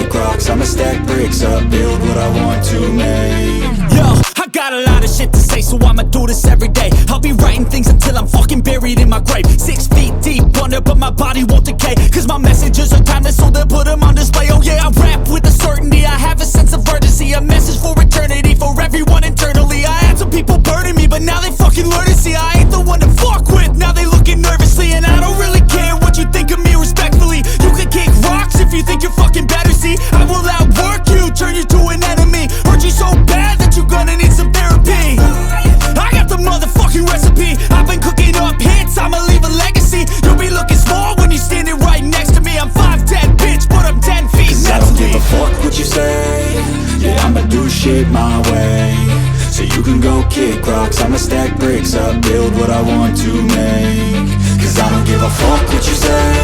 kick rocks, I'ma stack bricks up, build what I want to make. Yo, I got a lot of shit to say, so I'ma do this every day. I'll be writing things until I'm fucking buried in my grave. 6 feet deep under, but my body won't decay, cause my messages are timeless, so they'll put them on display. Oh yeah, I rap with a certainty, I have a sense of urgency, a message for eternity, for everyone internally. I had some people burning me, but now they fucking learn to see I ain't the one to fuck with, now they looking nervously. And I don't really care what you think of me, respectfully. You can kick rocks if you think you're fucking better, see I will outwork you, turn you to an enemy. Hurt you so bad that you're gonna need some therapy. I got the motherfucking recipe, I've been cooking up hits, I'ma leave a legacy. You'll be looking small when you're standing right next to me. I'm 5'10", bitch, but I'm 10 feet Cause next I don't to give me. a fuck what you say, yeah, I'ma do shit my way. So you can go kick rocks, I'ma stack bricks up, build what I want to make. Cause I don't give a fuck what you say,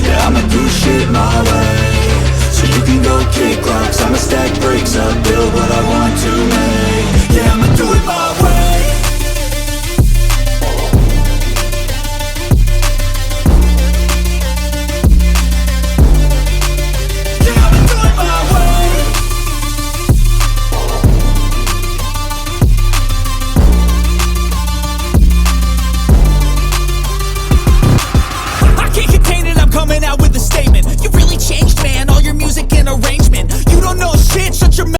yeah, I'ma do shit my way. So you can go kick rocks, I'ma stack bricks